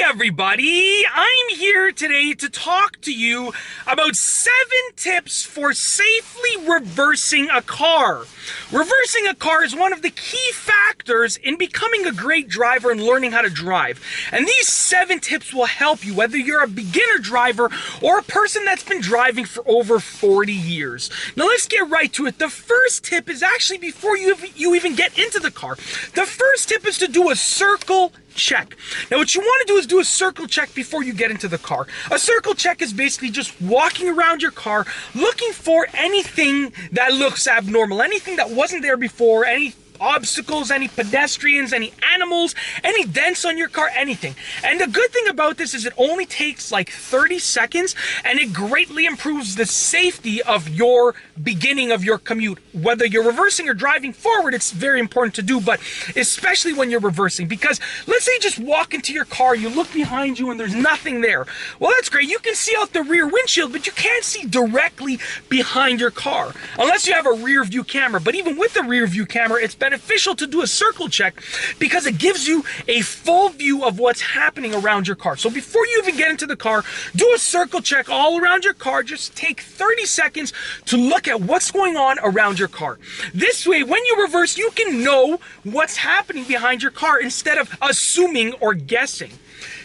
everybody, I'm here today to talk to you about 7 tips for safely reversing a car. Reversing a car is one of the key factors in becoming a great driver and learning how to drive. And these 7 tips will help you whether you're a beginner driver or a person that's been driving for over 40 years. Now let's get right to it. The first tip is actually before you even get into the car. The first tip is to do a circle check. Now what you want to do is do a circle check before you get into the car. A circle check is basically just walking around your car looking for anything that looks abnormal, anything that wasn't there before, any obstacles, any pedestrians, any animals, any dents on your car, anything. And the good thing about this is it only takes like 30 seconds and it greatly improves the safety of your beginning of your commute. Whether you're reversing or driving forward, it's very important to do, but especially when you're reversing, because let's say you just walk into your car, you look behind you and there's nothing there. Well, that's great. You can see out the rear windshield, but you can't see directly behind your car unless you have a rear view camera. But even with the rear view camera, it's beneficial to do a circle check because it gives you a full view of what's happening around your car. So before you even get into the car, do a circle check all around your car. Just take 30 seconds to look at what's going on around your car. This way, when you reverse, you can know what's happening behind your car instead of assuming or guessing.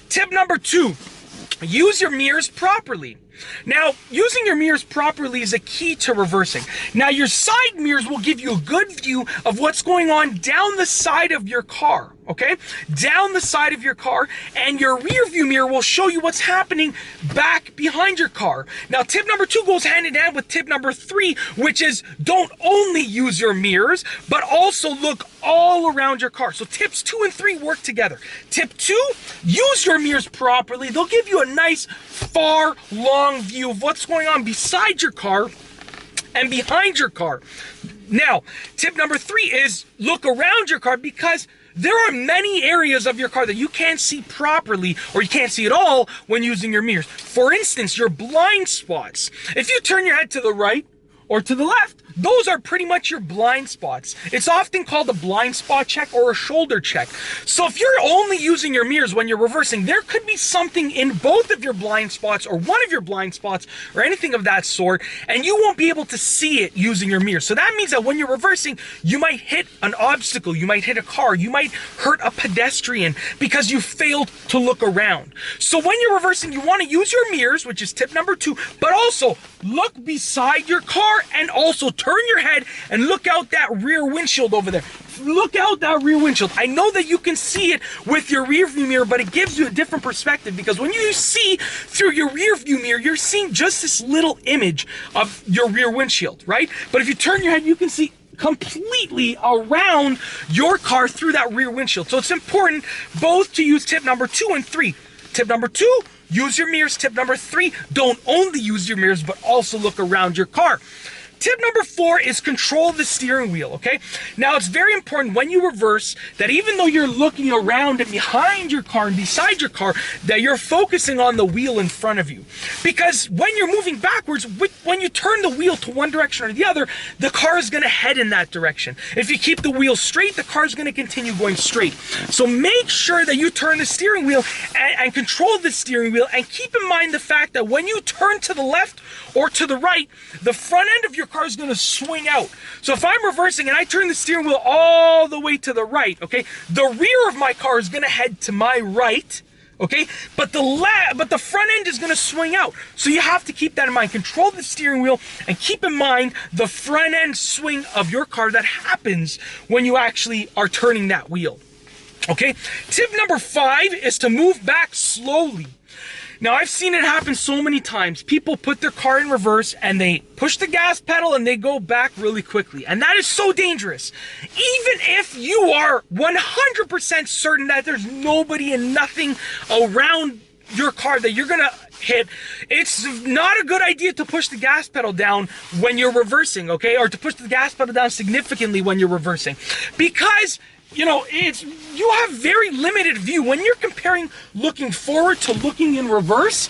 Tip number 2, use your mirrors properly. Now, using your mirrors properly is a key to reversing. Now, your side mirrors will give you a good view of what's going on down the side of your car, okay? Down the side of your car, and your rear view mirror will show you what's happening back behind your car. Now, tip number 2 goes hand in hand with tip number 3, which is don't only use your mirrors, but also look all around your car. So tips 2 and 3 work together. Tip 2, use your mirrors properly. They'll give you a nice, far, long view of what's going on beside your car and behind your car. Now, tip number 3 is look around your car, because there are many areas of your car that you can't see properly or you can't see at all when using your mirrors. For instance, your blind spots. If you turn your head to the right or to the left, those are pretty much your blind spots. It's often called a blind spot check or a shoulder check. So if you're only using your mirrors when you're reversing, there could be something in both of your blind spots or one of your blind spots or anything of that sort, and you won't be able to see it using your mirrors. So that means that when you're reversing, you might hit an obstacle, you might hit a car, you might hurt a pedestrian because you failed to look around. So when you're reversing, you want to use your mirrors, which is tip number 2, but also look beside your car and also turn your head and look out that rear windshield over there. Look out that rear windshield. I know that you can see it with your rear view mirror, but it gives you a different perspective, because when you see through your rear view mirror, you're seeing just this little image of your rear windshield, right? But if you turn your head, you can see completely around your car through that rear windshield. So it's important both to use tip number 2 and 3. Tip number 2, use your mirrors. Tip number 3, don't only use your mirrors, but also look around your car. Tip number 4 is control the steering wheel, okay? Now, it's very important when you reverse that even though you're looking around and behind your car and beside your car, that you're focusing on the wheel in front of you. Because when you're moving backwards, when you turn the wheel to one direction or the other, the car is going to head in that direction. If you keep the wheel straight, the car is going to continue going straight. So make sure that you turn the steering wheel and control the steering wheel, and keep in mind the fact that when you turn to the left or to the right, the front end of your car is going to swing out. So if I'm reversing and I turn the steering wheel all the way to the right, okay, the rear of my car is going to head to my right, okay, but the front end is going to swing out. So you have to keep that in mind. Control the steering wheel and keep in mind the front end swing of your car that happens when you actually are turning that wheel. Okay, tip number 5 is to move back slowly. Now, I've seen it happen so many times. People put their car in reverse and they push the gas pedal and they go back really quickly. And that is so dangerous. Even if you are 100% certain that there's nobody and nothing around your car that you're gonna hit, it's not a good idea to push the gas pedal down when you're reversing, okay? Or to push the gas pedal down significantly when you're reversing. Because you know, you have very limited view. When you're comparing looking forward to looking in reverse,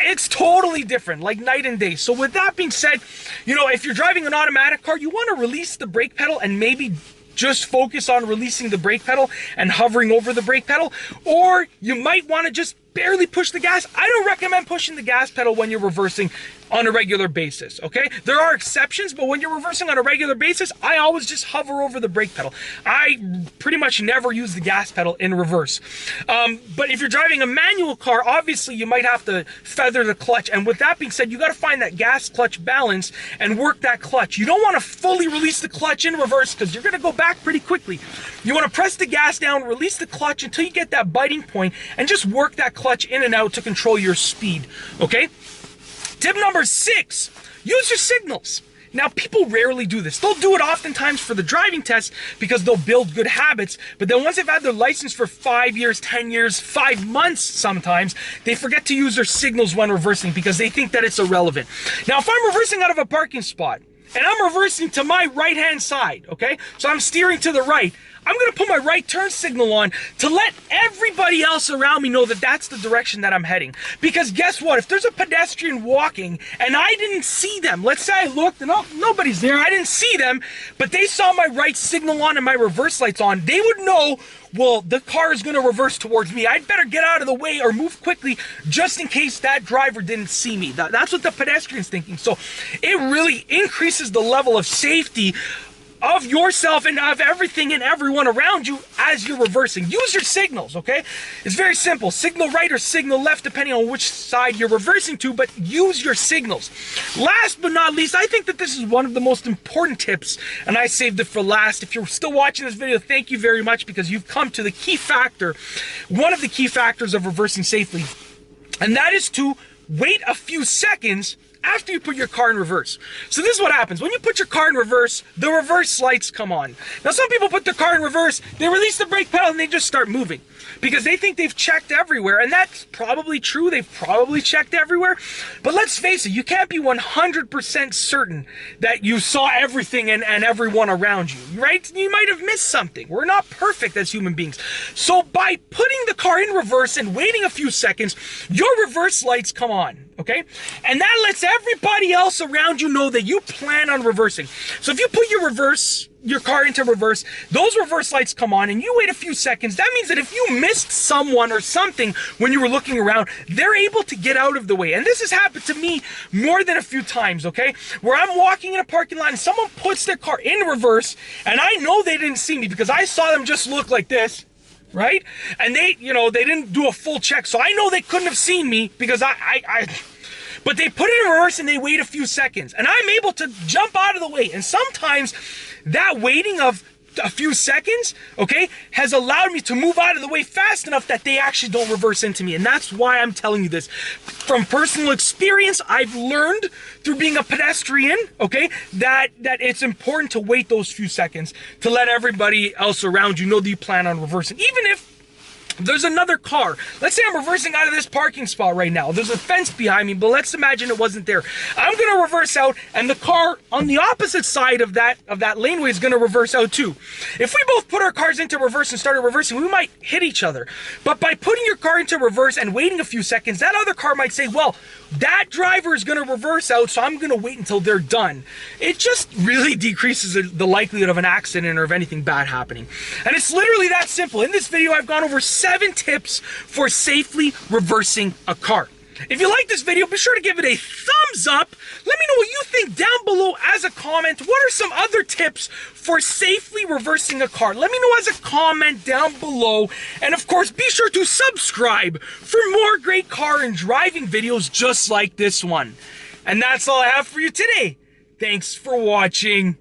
it's totally different, like night and day. So with that being said, you know, if you're driving an automatic car, you want to release the brake pedal and maybe just focus on releasing the brake pedal and hovering over the brake pedal, or you might want to just barely push the gas. I don't recommend pushing the gas pedal when you're reversing on a regular basis, okay? There are exceptions, but when you're reversing on a regular basis, I always just hover over the brake pedal. I pretty much never use the gas pedal in reverse. But if you're driving a manual car, obviously you might have to feather the clutch. And with that being said, you got to find that gas clutch balance and work that clutch. You don't want to fully release the clutch in reverse because you're going to go back pretty quickly. You want to press the gas down, release the clutch until you get that biting point, and just work that clutch in and out to control your speed, okay? Tip number 6, use your signals. Now, people rarely do this. They'll do it oftentimes for the driving test because they'll build good habits, but then once they've had their license for 5 years, 10 years, 5 months sometimes, they forget to use their signals when reversing because they think that it's irrelevant. Now, if I'm reversing out of a parking spot and I'm reversing to my right-hand side, okay? So I'm steering to the right. I'm going to put my right turn signal on to let everybody else around me know that that's the direction that I'm heading. Because guess what? If there's a pedestrian walking and I didn't see them, let's say I looked and nobody's there, I didn't see them, but they saw my right signal on and my reverse lights on, they would know, well, the car is going to reverse towards me. I'd better get out of the way or move quickly just in case that driver didn't see me. That's what the pedestrian's thinking. So it really increases the level of safety of yourself and of everything and everyone around you as you're reversing. Use your signals, okay? It's very simple. Signal right or signal left depending on which side you're reversing to, but use your signals. Last but not least, I think that this is one of the most important tips, and I saved it for last. If you're still watching this video, thank you very much because you've come to the key factor, one of the key factors of reversing safely, and that is to wait a few seconds after you put your car in reverse. So this is what happens. When you put your car in reverse, the reverse lights come on. Now some people put their car in reverse, they release the brake pedal and they just start moving because they think they've checked everywhere, and that's probably true. They've probably checked everywhere, but let's face it, you can't be 100% certain that you saw everything and everyone around you, right? You might have missed something. We're not perfect as human beings. So by putting the car in reverse and waiting a few seconds, your reverse lights come on. Okay? And that lets everybody else around you know that you plan on reversing. So if you put your car into reverse, those reverse lights come on and you wait a few seconds. That means that if you missed someone or something when you were looking around, they're able to get out of the way. And this has happened to me more than a few times, okay? Where I'm walking in a parking lot and someone puts their car in reverse and I know they didn't see me because I saw them just look like this. Right? And they didn't do a full check. So I know they couldn't have seen me because but they put it in reverse and they wait a few seconds. And I'm able to jump out of the way. And sometimes that waiting of a few seconds, okay, has allowed me to move out of the way fast enough that they actually don't reverse into me. And that's why I'm telling you this. From personal experience, I've learned through being a pedestrian, okay, that it's important to wait those few seconds to let everybody else around you know that you plan on reversing. Even if there's another car. Let's say I'm reversing out of this parking spot right now. There's a fence behind me, but let's imagine it wasn't there. I'm going to reverse out, and the car on the opposite side of that laneway is going to reverse out too. If we both put our cars into reverse and started reversing, we might hit each other. But by putting your car into reverse and waiting a few seconds, that other car might say, well, that driver is going to reverse out, so I'm going to wait until they're done. It just really decreases the likelihood of an accident or of anything bad happening. And it's literally that simple. In this video, I've gone over 7 tips for safely reversing a car. If you like this video, be sure to give it a thumbs up. Let me know what you think down below as a comment. What are some other tips for safely reversing a car? Let me know as a comment down below. And of course, be sure to subscribe for more great car and driving videos just like this one. And that's all I have for you today. Thanks for watching.